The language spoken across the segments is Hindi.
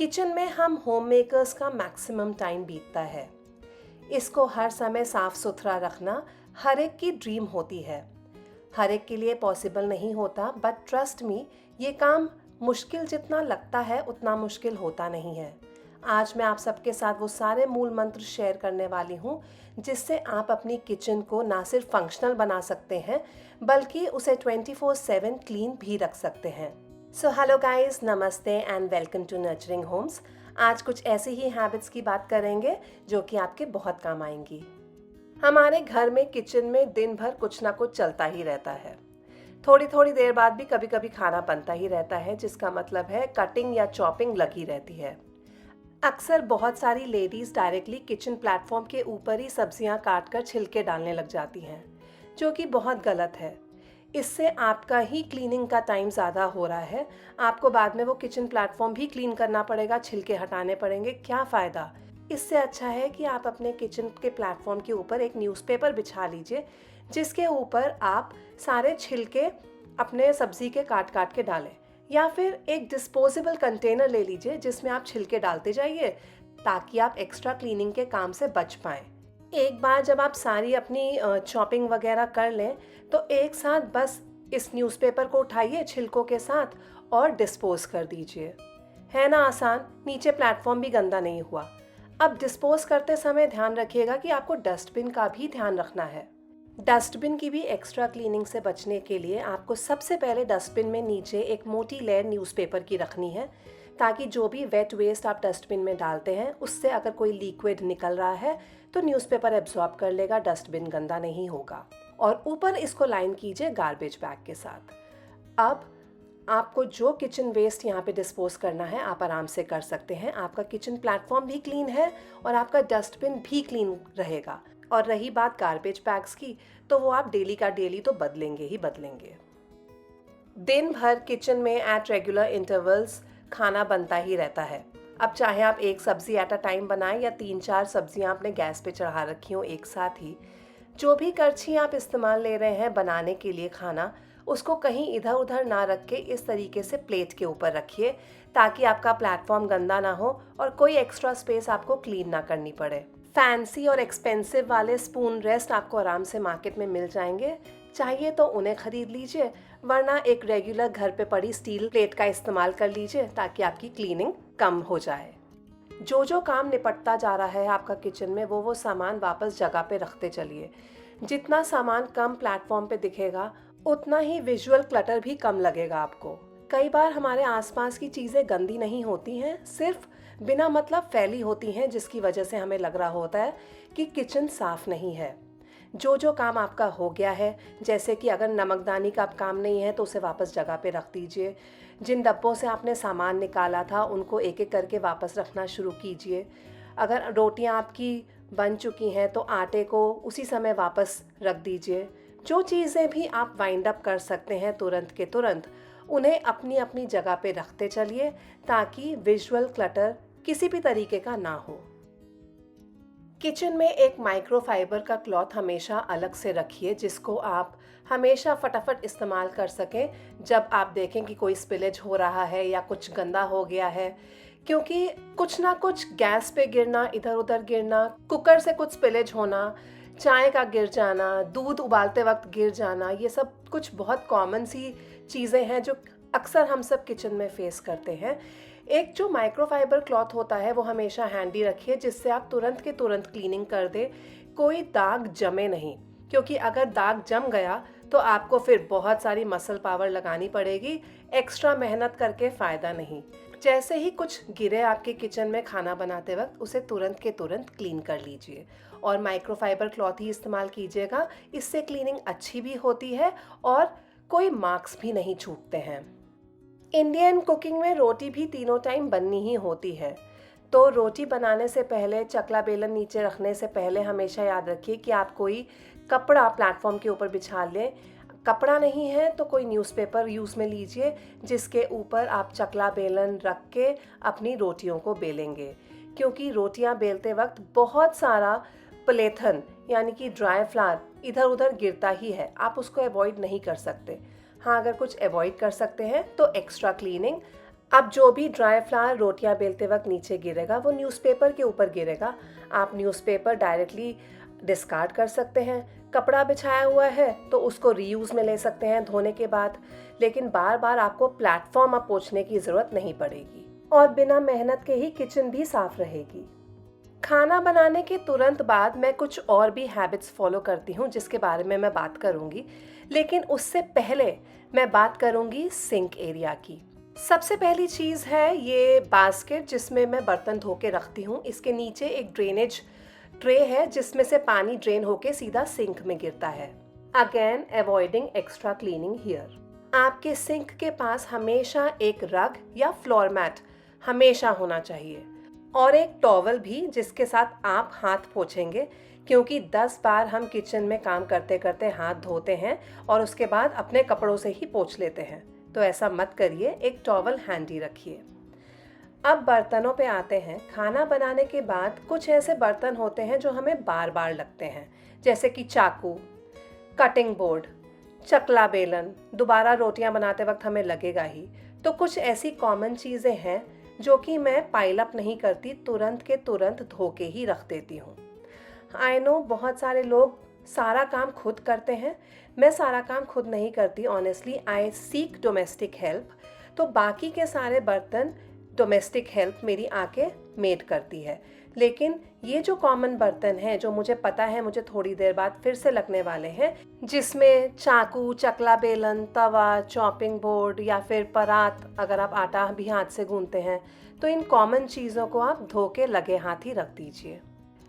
किचन में हम होम मेकर्स का मैक्सिमम टाइम बीतता है। इसको हर समय साफ सुथरा रखना हर एक की ड्रीम होती है। हर एक के लिए पॉसिबल नहीं होता, बट ट्रस्ट मी, ये काम मुश्किल जितना लगता है उतना मुश्किल होता नहीं है। आज मैं आप सबके साथ वो सारे मूल मंत्र शेयर करने वाली हूँ जिससे आप अपनी किचन को ना सिर्फ फंक्शनल बना सकते हैं बल्कि उसे 24/7 क्लीन भी रख सकते हैं। सो हेलो गाइस, नमस्ते and welcome to nurturing homes. आज कुछ ऐसी ही हैबिट्स की बात करेंगे जो कि आपके बहुत काम आएंगी। हमारे घर में किचन में दिन भर कुछ ना कुछ चलता ही रहता है। थोड़ी थोड़ी देर बाद भी कभी कभी खाना बनता ही रहता है, जिसका मतलब है कटिंग या चॉपिंग लगी रहती है। अक्सर बहुत सारी लेडीज़ डायरेक्टली किचन प्लेटफॉर्म के ऊपर ही सब्जियां काट कर छिलके डालने लग जाती हैं, जो कि बहुत गलत है। इससे आपका ही क्लीनिंग का टाइम ज़्यादा हो रहा है। आपको बाद में वो किचन प्लेटफॉर्म भी क्लीन करना पड़ेगा, छिलके हटाने पड़ेंगे, क्या फ़ायदा। इससे अच्छा है कि आप अपने किचन के प्लेटफॉर्म के ऊपर एक न्यूज़पेपर बिछा लीजिए जिसके ऊपर आप सारे छिलके अपने सब्ज़ी के काट काट के डालें, या फिर एक डिस्पोजेबल कंटेनर ले लीजिए जिसमें आप छिलके डालते जाइए ताकि आप एक्स्ट्रा क्लीनिंग के काम से बच पाएँ। एक बार जब आप सारी अपनी चॉपिंग वगैरह कर लें तो एक साथ बस इस न्यूज़पेपर को उठाइए छिलकों के साथ और डिस्पोज कर दीजिए। है ना आसान, नीचे प्लेटफॉर्म भी गंदा नहीं हुआ। अब डिस्पोज करते समय ध्यान रखिएगा कि आपको डस्टबिन का भी ध्यान रखना है। डस्टबिन की भी एक्स्ट्रा क्लीनिंग से बचने के लिए आपको सबसे पहले डस्टबिन में नीचे एक मोटी लेयर न्यूज़पेपर की रखनी है, ताकि जो भी वेट वेस्ट आप डस्टबिन में डालते हैं उससे अगर कोई लिक्विड निकल रहा है तो न्यूज़पेपर एब्जॉर्ब कर लेगा, डस्टबिन गंदा नहीं होगा। और ऊपर इसको लाइन कीजिए गार्बेज बैग के साथ। अब आपको जो किचन वेस्ट यहाँ पे डिस्पोज करना है आप आराम से कर सकते हैं। आपका किचन प्लेटफॉर्म भी क्लीन है और आपका डस्टबिन भी क्लीन रहेगा। और रही बात गार्बेज बैग्स की, तो वो आप डेली का डेली तो बदलेंगे ही बदलेंगे। दिन भर किचन में एट रेगुलर इंटरवल्स खाना बनता ही रहता है। अब चाहे आप एक सब्जी एट अ टाइम बनाएं या 3-4 सब्जियां आपने गैस पे चढ़ा रखी हो एक साथ ही, जो भी करछी आप इस्तेमाल ले रहे हैं बनाने के लिए खाना, उसको कहीं इधर उधर ना रख के इस तरीके से प्लेट के ऊपर रखिए ताकि आपका प्लेटफॉर्म गंदा ना हो और कोई एक्स्ट्रा स्पेस आपको क्लीन ना करनी पड़े। फैंसी और एक्सपेंसिव वाले स्पून रेस्ट आपको आराम से मार्केट में मिल जाएंगे, चाहिए तो उन्हें खरीद लीजिए, वरना एक रेगुलर घर पे पड़ी स्टील प्लेट का इस्तेमाल कर लीजिए ताकि आपकी क्लीनिंग कम हो जाए। जो काम निपटता जा रहा है आपका किचन में वो सामान वापस जगह पे रखते चलिए। जितना सामान कम प्लेटफॉर्म पे दिखेगा उतना ही विजुअल क्लटर भी कम लगेगा आपको। कई बार हमारे आसपास की चीज़ें गंदी नहीं होती हैं, सिर्फ बिना मतलब फैली होती हैं, जिसकी वजह से हमें लग रहा होता है कि किचन साफ नहीं है। जो काम आपका हो गया है, जैसे कि अगर नमकदानी का काम नहीं है तो उसे वापस जगह पे रख दीजिए। जिन डब्बों से आपने सामान निकाला था उनको एक एक करके वापस रखना शुरू कीजिए। अगर रोटियां आपकी बन चुकी हैं तो आटे को उसी समय वापस रख दीजिए। जो चीज़ें भी आप वाइंड अप कर सकते हैं तुरंत के तुरंत, उन्हें अपनी अपनी जगह पे रखते चलिए ताकि विजुअल क्लटर किसी भी तरीके का ना हो। किचन में एक माइक्रोफाइबर का क्लॉथ हमेशा अलग से रखिए जिसको आप हमेशा फटाफट इस्तेमाल कर सकें जब आप देखें कि कोई स्पिलेज हो रहा है या कुछ गंदा हो गया है। क्योंकि कुछ ना कुछ गैस पे गिरना, इधर उधर गिरना, कुकर से कुछ स्पिलेज होना, चाय का गिर जाना, दूध उबालते वक्त गिर जाना, ये सब कुछ बहुत कॉमन सी चीज़ें हैं जो अक्सर हम सब किचन में फेस करते हैं। एक जो माइक्रोफाइबर क्लॉथ होता है वो हमेशा हैंडी रखिए जिससे आप तुरंत के तुरंत क्लीनिंग कर दे, कोई दाग जमे नहीं। क्योंकि अगर दाग जम गया तो आपको फिर बहुत सारी मसल पावर लगानी पड़ेगी, एक्स्ट्रा मेहनत करके फ़ायदा नहीं। जैसे ही कुछ गिरे आपके किचन में खाना बनाते वक्त उसे तुरंत के तुरंत क्लीन कर लीजिए और माइक्रोफाइबर क्लॉथ ही इस्तेमाल कीजिएगा। इससे क्लीनिंग अच्छी भी होती है और कोई मार्क्स भी नहीं छूटते हैं। इंडियन कुकिंग में रोटी भी तीनों टाइम बननी ही होती है, तो रोटी बनाने से पहले चकला बेलन नीचे रखने से पहले हमेशा याद रखिए कि आप कोई कपड़ा प्लेटफॉर्म के ऊपर बिछा लें। कपड़ा नहीं है तो कोई न्यूज़पेपर यूज़ में लीजिए जिसके ऊपर आप चकला बेलन रख के अपनी रोटियों को बेलेंगे। क्योंकि रोटियां बेलते वक्त बहुत सारा पलेथन यानी कि ड्राई फ्लावर इधर उधर गिरता ही है, आप उसको अवॉइड नहीं कर सकते। हाँ, अगर कुछ अवॉइड कर सकते हैं तो एक्स्ट्रा क्लीनिंग अब जो भी ड्राई फ्लावर रोटियां बेलते वक्त नीचे गिरेगा वो न्यूज़पेपर के ऊपर गिरेगा। आप न्यूज़पेपर डायरेक्टली डिस्कार्ड कर सकते हैं। कपड़ा बिछाया हुआ है तो उसको रीयूज़ में ले सकते हैं धोने के बाद, लेकिन बार बार आपको प्लेटफॉर्म अब पोंछने की ज़रूरत नहीं पड़ेगी और बिना मेहनत के ही किचन भी साफ रहेगी। खाना बनाने के तुरंत बाद मैं कुछ और भी हैबिट्स फॉलो करती हूँ जिसके बारे में मैं बात करूँगी, लेकिन उससे पहले मैं बात करूँगी सिंक एरिया की। सबसे पहली चीज़ है ये बास्केट जिसमें मैं बर्तन धो के रखती हूँ। इसके नीचे एक ड्रेनेज ट्रे है जिसमें से पानी ड्रेन होके सीधा सिंक में गिरता है। Again avoiding extra cleaning here. आपके सिंक के पास हमेशा एक रग या फ्लोर मैट हमेशा होना चाहिए और एक टॉवल भी जिसके साथ आप हाथ पोंछेंगे, क्योंकि 10 बार हम किचन में काम करते करते हाथ धोते हैं और उसके बाद अपने कपड़ों से ही पोंछ लेते हैं। तो ऐसा मत करिए, एक टॉवल हैंडी रखिए। अब बर्तनों पे आते हैं। खाना बनाने के बाद कुछ ऐसे बर्तन होते हैं जो हमें बार बार लगते हैं, जैसे कि चाकू, कटिंग बोर्ड, चकला बेलन। दोबारा रोटियां बनाते वक्त हमें लगेगा ही। तो कुछ ऐसी कॉमन चीज़ें हैं जो कि मैं पाइल अप नहीं करती, तुरंत के तुरंत धो के ही रख देती हूँ। आई नो बहुत सारे लोग सारा काम खुद करते हैं। मैं सारा काम खुद नहीं करती, honestly I seek domestic help. तो बाकी के सारे बर्तन डोमेस्टिक हेल्प मेरी आके मेड करती है। लेकिन ये जो कॉमन बर्तन हैं जो मुझे पता है मुझे थोड़ी देर बाद फिर से लगने वाले हैं, जिसमें चाकू, चकला बेलन, तवा, चॉपिंग बोर्ड या फिर परात, अगर आप आटा भी हाथ से गूंथते हैं, तो इन कॉमन चीज़ों को आप धो के लगे हाथ ही रख दीजिए।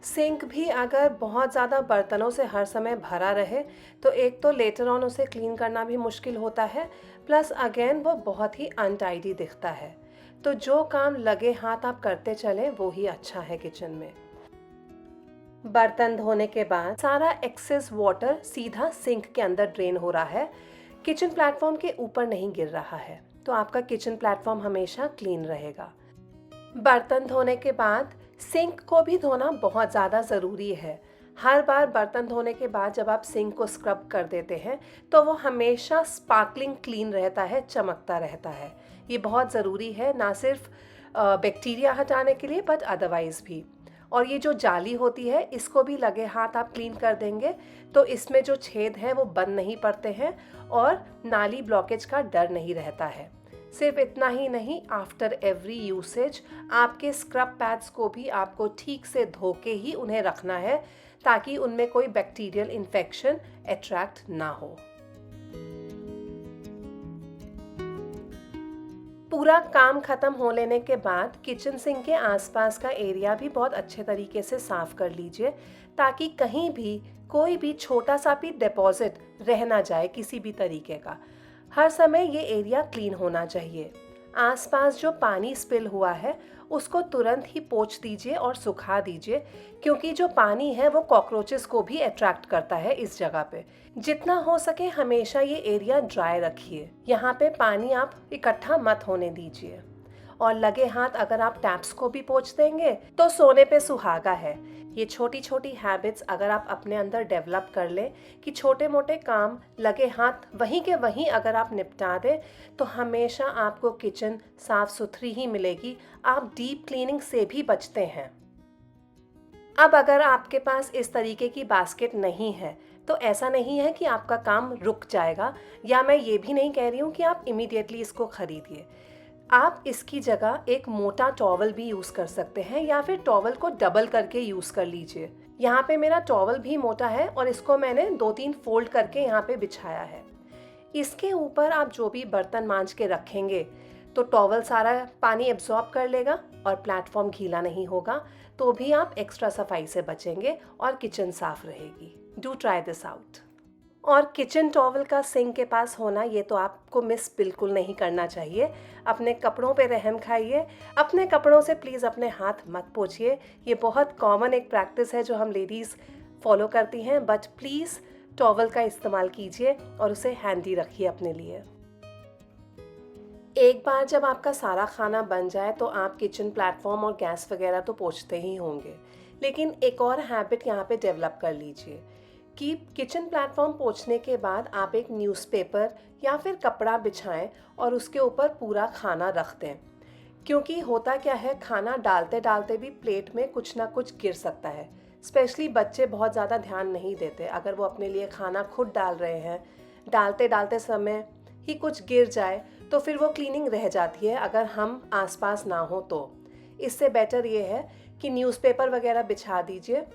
सिंक भी अगर बहुत ज़्यादा बर्तनों से हर समय भरा रहे तो एक तो लेटर ऑन उसे क्लीन करना भी मुश्किल होता है, प्लस अगेन वो बहुत ही अनटाइडी दिखता है। तो जो काम लगे हाथ आप करते चलें वो ही अच्छा है किचन में। बर्तन धोने के बाद सारा एक्सेस वाटर सीधा सिंक के अंदर ड्रेन हो रहा है, किचन प्लेटफॉर्म के ऊपर नहीं गिर रहा है। तो आपका किचन प्लेटफॉर्म हमेशा क्लीन रहेगा। बर्तन धोने के बाद सिंक को भी धोना बहुत ज़्यादा ज़रूरी है। हर बार बर्तन धोने के बाद जब आप सिंक को स्क्रब कर देते हैं तो वो हमेशा स्पार्कलिंग क्लीन रहता है, चमकता रहता है। ये बहुत ज़रूरी है, ना सिर्फ बैक्टीरिया हटाने के लिए बट अदरवाइज़ भी। और ये जो जाली होती है इसको भी लगे हाथ आप क्लीन कर देंगे तो इसमें जो छेद हैं वो बंद नहीं पड़ते हैं और नाली ब्लॉकेज का डर नहीं रहता है। सिर्फ इतना ही नहीं, आफ्टर एवरी यूसेज आपके स्क्रब पैड्स को भी आपको ठीक से धो के ही उन्हें रखना है ताकि उनमें कोई बैक्टीरियल इन्फेक्शन अट्रैक्ट ना हो। पूरा काम खत्म हो लेने के बाद किचन सिंक के आसपास का एरिया भी बहुत अच्छे तरीके से साफ कर लीजिए ताकि कहीं भी कोई भी छोटा सा भी डिपॉजिट रह ना जाए किसी भी तरीके का। हर समय ये एरिया क्लीन होना चाहिए। आसपास जो पानी स्पिल हुआ है उसको तुरंत ही पोंछ दीजिए और सुखा दीजिए, क्योंकि जो पानी है वो कॉकरोचेस को भी अट्रैक्ट करता है इस जगह पे। जितना हो सके हमेशा ये एरिया ड्राई रखिए। यहाँ पे पानी आप इकट्ठा मत होने दीजिए। और लगे हाथ अगर आप टैप्स को भी पोंछ देंगे तो सोने पे सुहागा है। ये छोटी छोटी हैबिट्स अगर आप अपने अंदर डेवलप कर लें कि छोटे मोटे काम लगे हाथ वहीं के वहीं अगर आप निपटा दें तो हमेशा आपको किचन साफ सुथरी ही मिलेगी। आप डीप क्लीनिंग से भी बचते हैं। अब अगर आपके पास इस तरीके की बास्केट नहीं है तो ऐसा नहीं है कि आपका काम रुक जाएगा, या मैं ये भी नहीं कह रही हूँ कि आप इमीडिएटली इसको खरीदिए। आप इसकी जगह एक मोटा टॉवल भी यूज़ कर सकते हैं या फिर टॉवल को डबल करके यूज़ कर लीजिए। यहाँ पे मेरा टॉवल भी मोटा है और इसको मैंने 2-3 फोल्ड करके यहाँ पे बिछाया है। इसके ऊपर आप जो भी बर्तन मांज के रखेंगे तो टॉवल सारा पानी एब्जॉर्ब कर लेगा और प्लेटफॉर्म गीला नहीं होगा, तो भी आप एक्स्ट्रा सफाई से बचेंगे और किचन साफ रहेगी। Do try this out. और किचन टॉवल का सिंक के पास होना ये तो आपको मिस बिल्कुल नहीं करना चाहिए। अपने कपड़ों पे रहम खाइए। अपने कपड़ों से प्लीज़ अपने हाथ मत पोंछिए। ये बहुत कॉमन एक प्रैक्टिस है जो हम लेडीज़ फॉलो करती हैं, बट प्लीज़ टॉवल का इस्तेमाल कीजिए और उसे हैंडी रखिए अपने लिए। एक बार जब आपका सारा खाना बन जाए तो आप किचन प्लेटफॉर्म और गैस वगैरह तो पोंछते ही होंगे, लेकिन एक और हैबिट यहाँ पे डेवलप कर लीजिए कि किचन प्लेटफॉर्म पोंछने के बाद आप एक न्यूज़पेपर या फिर कपड़ा बिछाएं और उसके ऊपर पूरा खाना रख दें। क्योंकि होता क्या है, खाना डालते डालते भी प्लेट में कुछ ना कुछ गिर सकता है। स्पेशली बच्चे बहुत ज़्यादा ध्यान नहीं देते। अगर वो अपने लिए खाना खुद डाल रहे हैं, डालते डालते समय ही कुछ गिर जाए तो फिर वो क्लीनिंग रह जाती है अगर हम आसपास ना हो तो। इससे बेटर ये है कि न्यूज़पेपर वगैरह बिछा दीजिए।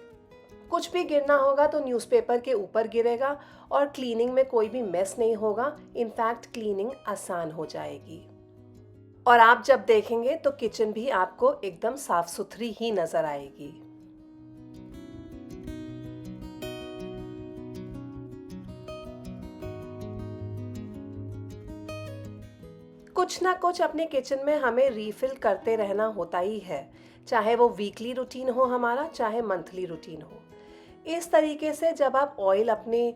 कुछ भी गिरना होगा तो न्यूज़पेपर के ऊपर गिरेगा और क्लीनिंग में कोई भी मेस नहीं होगा। इनफैक्ट क्लीनिंग आसान हो जाएगी और आप जब देखेंगे तो किचन भी आपको एकदम साफ सुथरी ही नज़र आएगी। कुछ ना कुछ अपने किचन में हमें रीफिल करते रहना होता ही है, चाहे वो वीकली रूटीन हो हमारा, चाहे मंथली रूटीन हो। इस तरीके से जब आप ऑयल अपने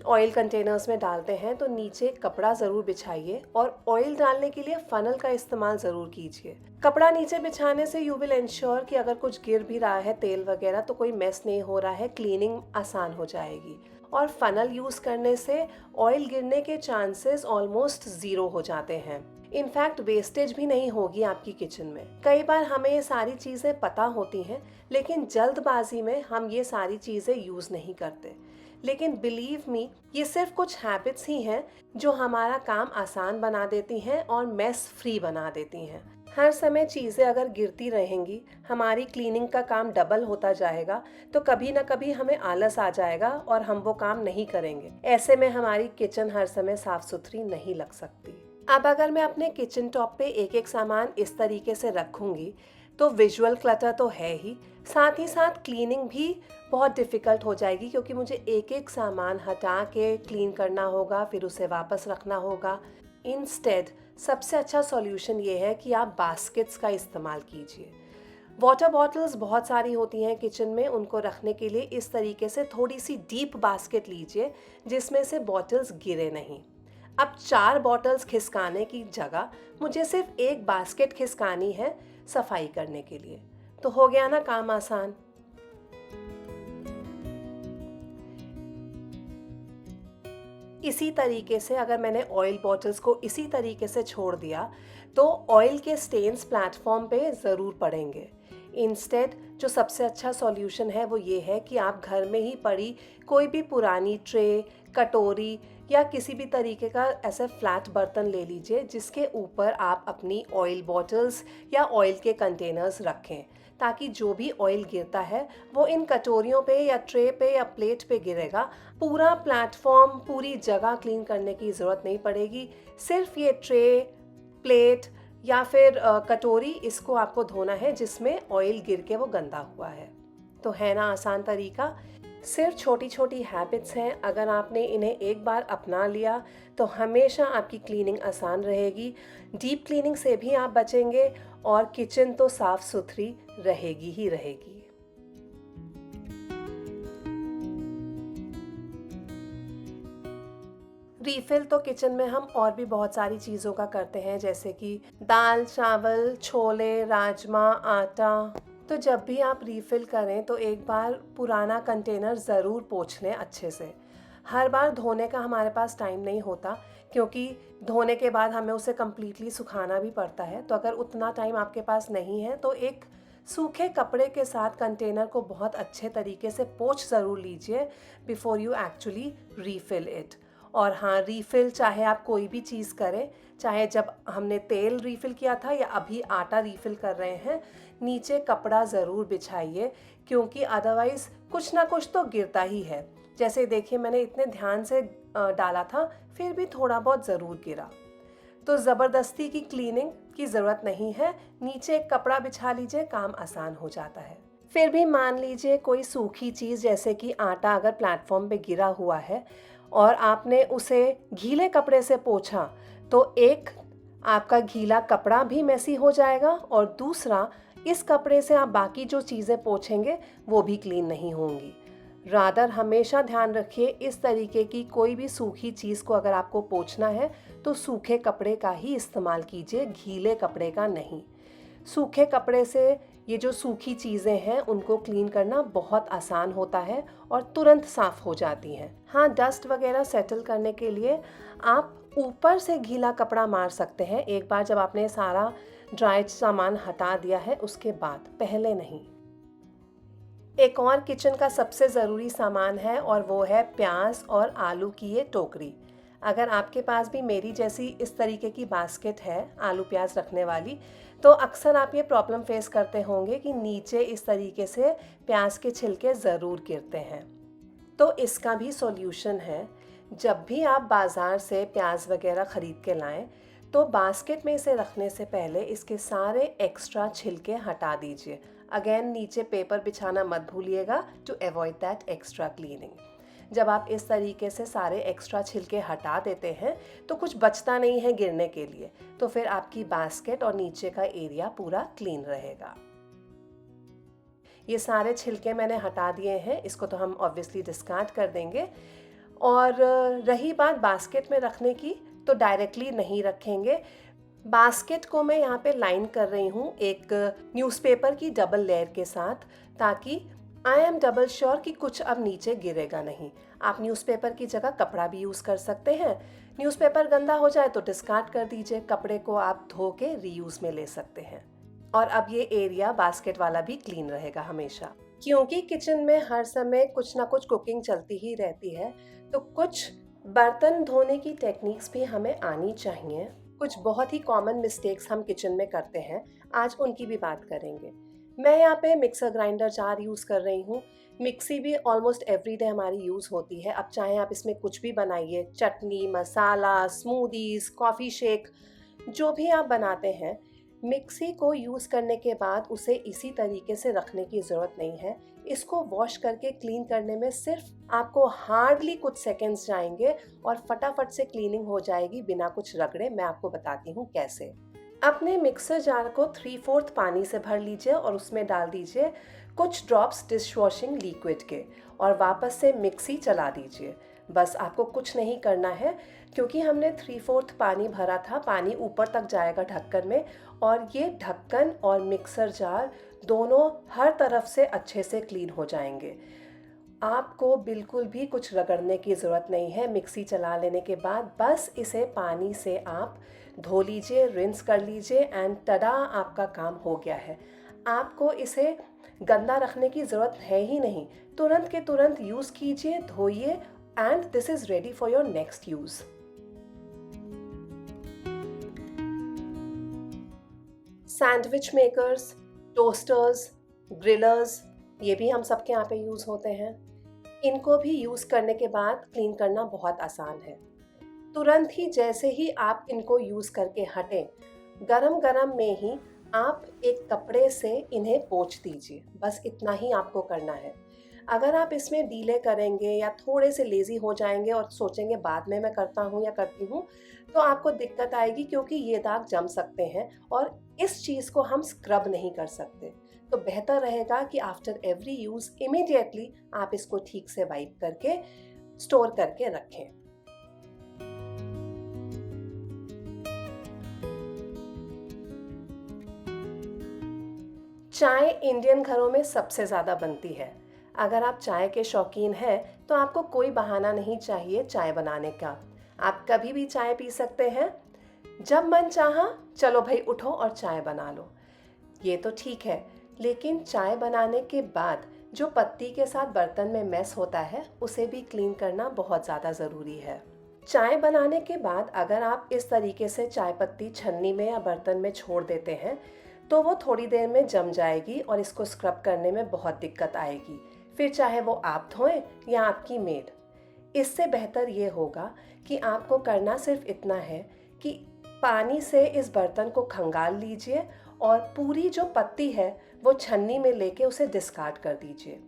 ऑयल कंटेनर्स में डालते हैं तो नीचे कपड़ा ज़रूर बिछाइए और ऑयल डालने के लिए फ़नल का इस्तेमाल ज़रूर कीजिए। कपड़ा नीचे बिछाने से यू विल इंश्योर कि अगर कुछ गिर भी रहा है तेल वगैरह तो कोई मेस नहीं हो रहा है, क्लीनिंग आसान हो जाएगी। और फ़नल यूज़ करने से ऑयल गिरने के चांसेस ऑलमोस्ट ज़ीरो हो जाते हैं। इनफैक्ट वेस्टेज भी नहीं होगी आपकी किचन में। कई बार हमें ये सारी चीज़ें पता होती हैं लेकिन जल्दबाजी में हम ये सारी चीज़ें यूज़ नहीं करते। लेकिन बिलीव मी, ये सिर्फ कुछ हैबिट्स ही हैं जो हमारा काम आसान बना देती हैं और मेस फ्री बना देती हैं। हर समय चीज़ें अगर गिरती रहेंगी, हमारी क्लीनिंग का काम डबल होता जाएगा तो कभी ना कभी हमें आलस आ जाएगा और हम वो काम नहीं करेंगे। ऐसे में हमारी किचन हर समय साफ सुथरी नहीं लग सकती। अब अगर मैं अपने किचन टॉप पे एक एक सामान इस तरीके से रखूँगी तो विजुअल क्लटर तो है ही, साथ ही साथ क्लीनिंग भी बहुत डिफ़िकल्ट हो जाएगी क्योंकि मुझे एक एक सामान हटा के क्लीन करना होगा, फिर उसे वापस रखना होगा। इंस्टेड सबसे अच्छा सॉल्यूशन ये है कि आप बास्केट्स का इस्तेमाल कीजिए। वाटर बॉटल्स बहुत सारी होती हैं किचन में, उनको रखने के लिए इस तरीके से थोड़ी सी डीप बास्केट लीजिए जिसमें से बॉटल्स गिरे नहीं। अब 4 बॉटल्स खिसकाने की जगह मुझे सिर्फ एक बास्केट खिसकानी है सफाई करने के लिए, तो हो गया ना काम आसान। इसी तरीके से अगर मैंने ऑयल बॉटल्स को इसी तरीके से छोड़ दिया तो ऑयल के स्टेन्स प्लेटफॉर्म पे ज़रूर पड़ेंगे। इंस्टेड जो सबसे अच्छा सॉल्यूशन है वो ये है कि आप घर में ही पड़ी कोई भी पुरानी ट्रे, कटोरी या किसी भी तरीके का ऐसे फ्लैट बर्तन ले लीजिए जिसके ऊपर आप अपनी ऑयल बॉटल्स या ऑयल के कंटेनर्स रखें, ताकि जो भी ऑयल गिरता है वो इन कटोरियों पे या ट्रे पे या प्लेट पे गिरेगा। पूरा प्लेटफॉर्म, पूरी जगह क्लीन करने की ज़रूरत नहीं पड़ेगी। सिर्फ ये ट्रे, प्लेट या फिर कटोरी, इसको आपको धोना है जिसमें ऑयल गिर के वो गंदा हुआ है। तो है ना आसान तरीका। सिर्फ छोटी छोटी हैबिट्स हैं, अगर आपने इन्हें एक बार अपना लिया तो हमेशा आपकी क्लीनिंग आसान रहेगी। डीप क्लीनिंग से भी आप बचेंगे और किचन तो साफ सुथरी रहेगी ही रहेगी। रीफिल तो किचन में हम और भी बहुत सारी चीज़ों का करते हैं, जैसे कि दाल, चावल, छोले, राजमा, आटा। तो जब भी आप रीफ़िल करें तो एक बार पुराना कंटेनर ज़रूर पोंछ लें अच्छे से। हर बार धोने का हमारे पास टाइम नहीं होता क्योंकि धोने के बाद हमें उसे कम्प्लीटली सुखाना भी पड़ता है। तो अगर उतना टाइम आपके पास नहीं है तो एक सूखे कपड़े के साथ कंटेनर को बहुत अच्छे तरीके से पोंछ ज़रूर लीजिए before you actually refill it. और हाँ, रीफ़िल चाहे आप कोई भी चीज़ करें, चाहे जब हमने तेल रीफ़िल किया था या अभी आटा रीफ़िल कर रहे हैं, नीचे कपड़ा ज़रूर बिछाइए क्योंकि अदरवाइज़ कुछ ना कुछ तो गिरता ही है। जैसे देखिए, मैंने इतने ध्यान से डाला था फिर भी थोड़ा बहुत ज़रूर गिरा। तो ज़बरदस्ती की क्लीनिंग की ज़रूरत नहीं है, नीचे एक कपड़ा बिछा लीजिए, काम आसान हो जाता है। फिर भी मान लीजिए कोई सूखी चीज़ जैसे कि आटा अगर प्लेटफॉर्म पे गिरा हुआ है और आपने उसे गीले कपड़े से पोंछा तो एक आपका गीला कपड़ा भी मैसी हो जाएगा और दूसरा इस कपड़े से आप बाकी जो चीज़ें पोंछेंगे वो भी क्लीन नहीं होंगी। रादर हमेशा ध्यान रखिए, इस तरीके की कोई भी सूखी चीज़ को अगर आपको पोंछना है तो सूखे कपड़े का ही इस्तेमाल कीजिए, गीले कपड़े का नहीं। सूखे कपड़े से ये जो सूखी चीज़ें हैं उनको क्लीन करना बहुत आसान होता है और तुरंत साफ़ हो जाती हैं। हाँ, डस्ट वगैरह सेटल करने के लिए आप ऊपर से गीला कपड़ा मार सकते हैं एक बार जब आपने सारा ड्राइड सामान हटा दिया है उसके बाद, पहले नहीं। एक और किचन का सबसे ज़रूरी सामान है और वो है प्याज और आलू की ये टोकरी। अगर आपके पास भी मेरी जैसी इस तरीके की बास्केट है आलू प्याज रखने वाली, तो अक्सर आप ये प्रॉब्लम फेस करते होंगे कि नीचे इस तरीके से प्याज के छिलके ज़रूर गिरते हैं। तो इसका भी सॉल्यूशन है। जब भी आप बाज़ार से प्याज वगैरह ख़रीद के लाएं, तो बास्केट में इसे रखने से पहले इसके सारे एक्स्ट्रा छिलके हटा दीजिए। अगेन नीचे पेपर बिछाना मत भूलिएगा to avoid that extra cleaning. जब आप इस तरीके से सारे एक्स्ट्रा छिलके हटा देते हैं तो कुछ बचता नहीं है गिरने के लिए, तो फिर आपकी बास्केट और नीचे का एरिया पूरा क्लीन रहेगा। ये सारे छिलके मैंने हटा दिए हैं, इसको तो हम ऑब्वियसली डिस्कार्ड कर देंगे। और रही बात बास्केट में रखने की, तो डायरेक्टली नहीं रखेंगे। बास्केट को मैं यहाँ पे लाइन कर रही हूँ एक न्यूज़पेपर की डबल लेयर के साथ, ताकि आई एम डबल श्योर कि कुछ अब नीचे गिरेगा नहीं। आप न्यूज़पेपर की जगह कपड़ा भी यूज़ कर सकते हैं। न्यूज़पेपर गंदा हो जाए तो डिस्कार्ड कर दीजिए, कपड़े को आप धो के रीयूज़ में ले सकते हैं। और अब ये एरिया बास्केट वाला भी क्लीन रहेगा हमेशा, क्योंकि किचन में हर समय कुछ ना कुछ कुकिंग चलती ही रहती है, तो कुछ बर्तन धोने की टेक्निक्स भी हमें आनी चाहिए। कुछ बहुत ही कॉमन मिस्टेक्स हम किचन में करते हैं, आज उनकी भी बात करेंगे। मैं यहाँ पे मिक्सर ग्राइंडर जार यूज़ कर रही हूँ। मिक्सी भी ऑलमोस्ट एवरीडे हमारी यूज़ होती है। अब चाहे आप इसमें कुछ भी बनाइए, चटनी, मसाला, स्मूदीज़, कॉफ़ी शेक, जो भी आप बनाते हैं, मिक्सी को यूज़ करने के बाद उसे इसी तरीके से रखने की ज़रूरत नहीं है। इसको वॉश करके क्लीन करने में सिर्फ आपको हार्डली कुछ सेकेंड्स जाएंगे और फटाफट से क्लीनिंग हो जाएगी बिना कुछ रगड़े। मैं आपको बताती हूँ कैसे। अपने मिक्सर जार को 3/4 पानी से भर लीजिए और उसमें डाल दीजिए कुछ ड्रॉप्स डिश वॉशिंग लिक्विड के और वापस से मिक्सी चला दीजिए। बस आपको कुछ नहीं करना है, क्योंकि हमने 3/4 पानी भरा था, पानी ऊपर तक जाएगा ढक्कन में और ये ढक्कन और मिक्सर जार दोनों हर तरफ से अच्छे से क्लीन हो जाएंगे। आपको बिल्कुल भी कुछ रगड़ने की ज़रूरत नहीं है। मिक्सी चला लेने के बाद बस इसे पानी से आप धो लीजिए, रिंस कर लीजिए एंड टडा, आपका काम हो गया है। आपको इसे गंदा रखने की ज़रूरत है ही नहीं, तुरंत के तुरंत यूज़ कीजिए, धोइए and this is ready for your next use. Sandwich makers, toasters, grillers, ये भी हम सबके यहाँ पे यूज़ होते हैं। इनको भी यूज़ करने के बाद क्लीन करना बहुत आसान है। तुरंत ही जैसे ही आप इनको यूज़ करके हटें, गरम गरम में ही आप एक कपड़े से इन्हें पोंछ दीजिए। बस इतना ही आपको करना है। अगर आप इसमें डीले करेंगे या थोड़े से लेज़ी हो जाएंगे और सोचेंगे बाद में मैं करता हूँ या करती हूँ, तो आपको दिक्कत आएगी, क्योंकि ये दाग जम सकते हैं और इस चीज़ को हम स्क्रब नहीं कर सकते। तो बेहतर रहेगा कि आफ्टर एवरी यूज़ इमीडिएटली आप इसको ठीक से वाइप करके स्टोर करके रखें। चाय इंडियन घरों में सबसे ज़्यादा बनती है। अगर आप चाय के शौकीन हैं तो आपको कोई बहाना नहीं चाहिए चाय बनाने का। आप कभी भी चाय पी सकते हैं। जब मन चाहा, चलो भाई उठो और चाय बना लो। ये तो ठीक है, लेकिन चाय बनाने के बाद जो पत्ती के साथ बर्तन में मेस होता है, उसे भी क्लीन करना बहुत ज़्यादा ज़रूरी है। चाय बनाने के बाद अगर आप इस तरीके से चाय पत्ती छन्नी में या बर्तन में छोड़ देते हैं, तो वो थोड़ी देर में जम जाएगी और इसको स्क्रब करने में बहुत दिक्कत आएगी, फिर चाहे वो आप धोएं या आपकी मेड। इससे बेहतर ये होगा कि आपको करना सिर्फ इतना है कि पानी से इस बर्तन को खंगाल लीजिए और पूरी जो पत्ती है वो छन्नी में लेके उसे डिस्कार्ड कर दीजिए।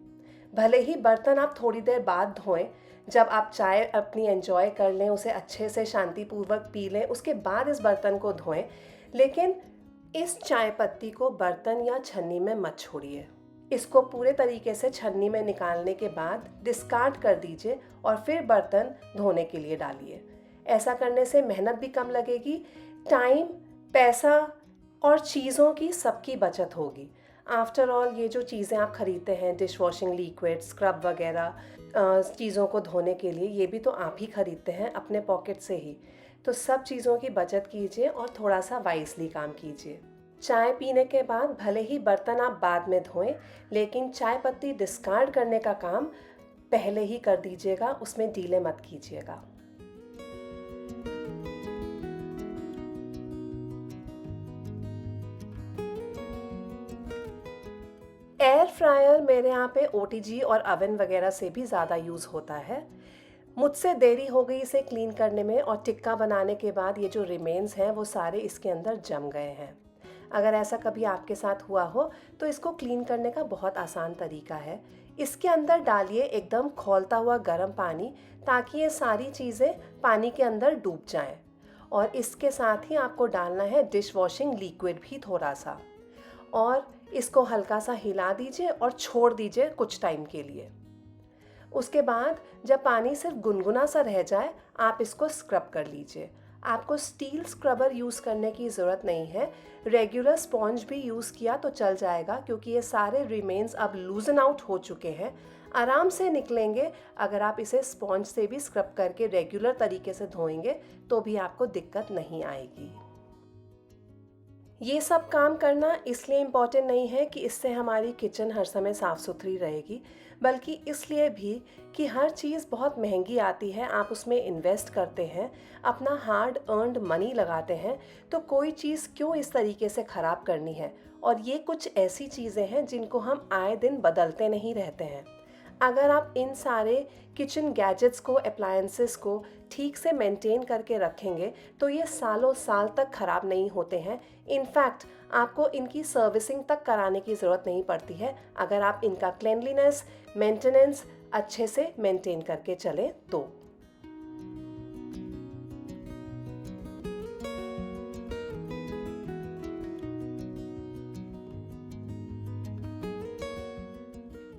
भले ही बर्तन आप थोड़ी देर बाद धोएं, जब आप चाय अपनी एंजॉय कर लें, उसे अच्छे से शांतिपूर्वक पी लें, उसके बाद इस बर्तन को धोएं, लेकिन इस चाय पत्ती को बर्तन या छन्नी में मत छोड़िए। इसको पूरे तरीके से छन्नी में निकालने के बाद डिस्कार्ड कर दीजिए और फिर बर्तन धोने के लिए डालिए। ऐसा करने से मेहनत भी कम लगेगी, टाइम, पैसा और चीज़ों की सबकी बचत होगी। आफ्टर ऑल ये जो चीज़ें आप ख़रीदते हैं, डिश वॉशिंग लिक्विड, स्क्रब वगैरह चीज़ों को धोने के लिए, ये भी तो आप ही ख़रीदते हैं अपने पॉकेट से ही। तो सब चीज़ों की बचत कीजिए और थोड़ा सा वाइसली काम कीजिए। चाय पीने के बाद भले ही बर्तन आप बाद में धोएं, लेकिन चाय पत्ती डिस्कार्ड करने का काम पहले ही कर दीजिएगा, उसमें डीले मत कीजिएगा। एयर फ्रायर मेरे यहाँ पे ओटीजी और अवन वगैरह से भी ज़्यादा यूज़ होता है। मुझसे देरी हो गई इसे क्लीन करने में, और टिक्का बनाने के बाद ये जो रिमेन्स हैं वो सारे इसके अंदर जम गए हैं। अगर ऐसा कभी आपके साथ हुआ हो तो इसको क्लीन करने का बहुत आसान तरीका है। इसके अंदर डालिए एकदम खौलता हुआ गर्म पानी, ताकि ये सारी चीज़ें पानी के अंदर डूब जाएं। और इसके साथ ही आपको डालना है डिश वॉशिंग लिक्विड भी थोड़ा सा, और इसको हल्का सा हिला दीजिए और छोड़ दीजिए कुछ टाइम के लिए। उसके बाद जब पानी सिर्फ गुनगुना सा रह जाए, आप इसको स्क्रब कर लीजिए। आपको स्टील स्क्रबर यूज़ करने की ज़रूरत नहीं है, रेगुलर स्पॉन्ज भी यूज़ किया तो चल जाएगा, क्योंकि ये सारे रिमेन्स अब लूजन आउट हो चुके हैं, आराम से निकलेंगे। अगर आप इसे स्पॉन्ज से भी स्क्रब करके रेगुलर तरीके से धोएंगे तो भी आपको दिक्कत नहीं आएगी। ये सब काम करना इसलिए इम्पॉर्टेंट नहीं है कि इससे हमारी किचन हर समय साफ़ सुथरी रहेगी, बल्कि इसलिए भी कि हर चीज़ बहुत महंगी आती है, आप उसमें इन्वेस्ट करते हैं, अपना हार्ड अर्नड मनी लगाते हैं, तो कोई चीज़ क्यों इस तरीके से ख़राब करनी है। और ये कुछ ऐसी चीज़ें हैं जिनको हम आए दिन बदलते नहीं रहते हैं। अगर आप इन सारे किचन गैजेट्स को, अप्लायंसेस को ठीक से मेंटेन करके रखेंगे तो ये सालों साल तक ख़राब नहीं होते हैं। इनफैक्ट आपको इनकी सर्विसिंग तक कराने की ज़रूरत नहीं पड़ती है, अगर आप इनका क्लेanलीनेस, मेंटेनेंस अच्छे से मेंटेन करके चलें तो।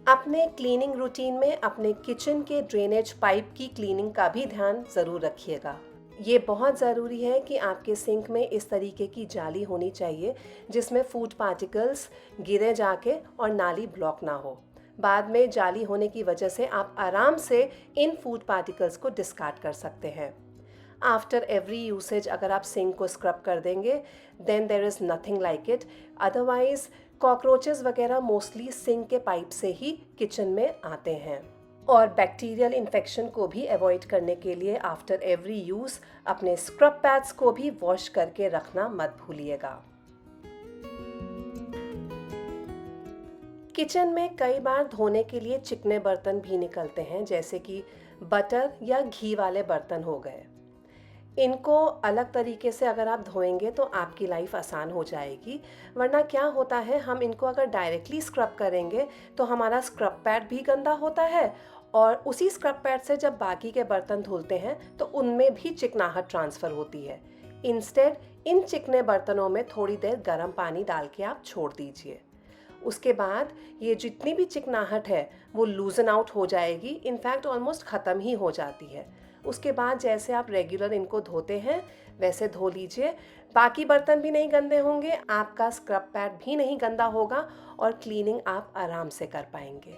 अपने क्लीनिंग रूटीन में अपने किचन के ड्रेनेज पाइप की क्लीनिंग का भी ध्यान ज़रूर रखिएगा। ये बहुत ज़रूरी है कि आपके सिंक में इस तरीके की जाली होनी चाहिए जिसमें फूड पार्टिकल्स गिरे जाके और नाली ब्लॉक ना हो। बाद में जाली होने की वजह से आप आराम से इन फूड पार्टिकल्स को डिस्कार्ड कर सकते हैं। आफ्टर एवरी यूसेज अगर आप सिंक को स्क्रब कर देंगे, then there is nothing like it. Otherwise cockroaches वगैरह मोस्टली सिंक के पाइप से ही किचन में आते हैं। और बैक्टीरियल इन्फेक्शन को भी अवॉइड करने के लिए आफ्टर एवरी यूज़ अपने स्क्रब पैड्स को भी वॉश करके रखना मत भूलिएगा। किचन में कई बार धोने के लिए चिकने बर्तन भी निकलते हैं, जैसे कि बटर या घी वाले बर्तन हो गए। इनको अलग तरीके से अगर आप धोएंगे तो आपकी लाइफ आसान हो जाएगी, वरना क्या होता है, हम इनको अगर डायरेक्टली स्क्रब करेंगे तो हमारा स्क्रब पैड भी गंदा होता है, और उसी स्क्रब पैड से जब बाकी के बर्तन धुलते हैं तो उनमें भी चिकनाहट ट्रांसफ़र होती है। इंस्टेड इन चिकने बर्तनों में थोड़ी देर गर्म पानी डाल के आप छोड़ दीजिए। उसके बाद ये जितनी भी चिकनाहट है वो लूजन आउट हो जाएगी, इनफैक्ट ऑलमोस्ट ख़त्म ही हो जाती है। उसके बाद जैसे आप रेगुलर इनको धोते हैं वैसे धो लीजिए। बाकी बर्तन भी नहीं गंदे होंगे, आपका स्क्रब पैड भी नहीं गंदा होगा, और क्लीनिंग आप आराम से कर पाएंगे।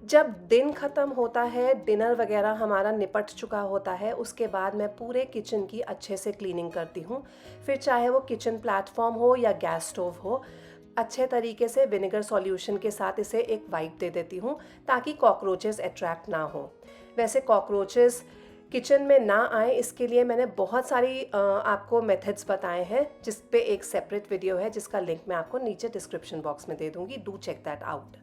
जब दिन ख़त्म होता है, डिनर वगैरह हमारा निपट चुका होता है, उसके बाद मैं पूरे किचन की अच्छे से क्लीनिंग करती हूँ। फिर चाहे वो किचन प्लेटफॉर्म हो या गैस स्टोव हो, अच्छे तरीके से विनेगर सॉल्यूशन के साथ इसे एक वाइप दे देती हूँ, ताकि कॉकरोचेस अट्रैक्ट ना हो। वैसे कॉकरोचेस किचन में ना आए इसके लिए मैंने बहुत सारी आपको मेथड्स बताए हैं, जिस पे एक सेपरेट वीडियो है जिसका लिंक मैं आपको नीचे डिस्क्रिप्शन बॉक्स में दे दूँगी। Do check that out.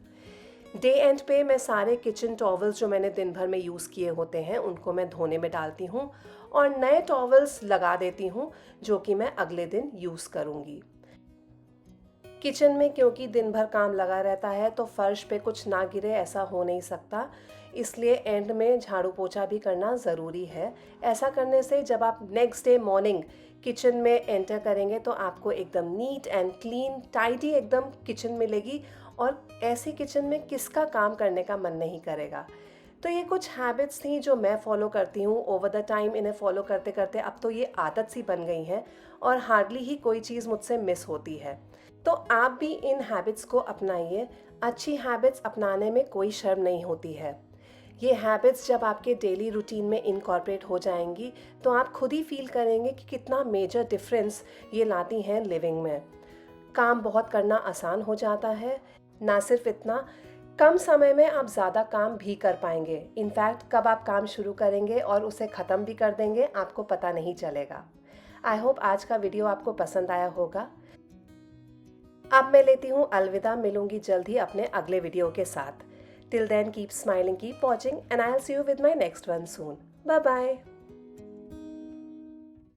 Day end पे मैं सारे किचन टॉवल्स जो मैंने दिन भर में यूज़ किए होते हैं उनको मैं धोने में डालती हूँ, और नए टॉवल्स लगा देती हूँ जो कि मैं अगले दिन यूज़ करूँगी। किचन में क्योंकि दिन भर काम लगा रहता है तो फर्श पे कुछ ना गिरे ऐसा हो नहीं सकता, इसलिए एंड में झाड़ू पोछा भी करना ज़रूरी है। ऐसा करने से जब आप नेक्स्ट डे मॉर्निंग किचन में एंटर करेंगे तो आपको एकदम नीट एंड क्लीन, टाइडी एकदम किचन मिलेगी, और ऐसी किचन में किसका काम करने का मन नहीं करेगा। तो ये कुछ हैबिट्स थी जो मैं फ़ॉलो करती हूँ। ओवर द टाइम इन्हें फ़ॉलो करते करते अब तो ये आदत सी बन गई हैं और हार्डली ही कोई चीज़ मुझसे मिस होती है। तो आप भी इन हैबिट्स को अपनाइए। अच्छी हैबिट्स अपनाने में कोई शर्म नहीं होती है। ये हैबिट्स जब आपके डेली रूटीन में इनकॉर्पोरेट हो जाएंगी तो आप खुद ही फील करेंगे कि कितना मेजर डिफरेंस ये लाती हैं लिविंग में। काम बहुत करना आसान हो जाता है। ना सिर्फ इतना, कम समय में आप ज़्यादा काम भी कर पाएंगे। इनफैक्ट कब आप काम शुरू करेंगे और उसे ख़त्म भी कर देंगे आपको पता नहीं चलेगा। आई होप आज का वीडियो आपको पसंद आया होगा। अब मैं लेती हूँ अलविदा, मिलूंगी जल्द ही अपने अगले वीडियो के साथ। Till then keep smiling, keep watching and I will see you with my next one soon. Bye bye.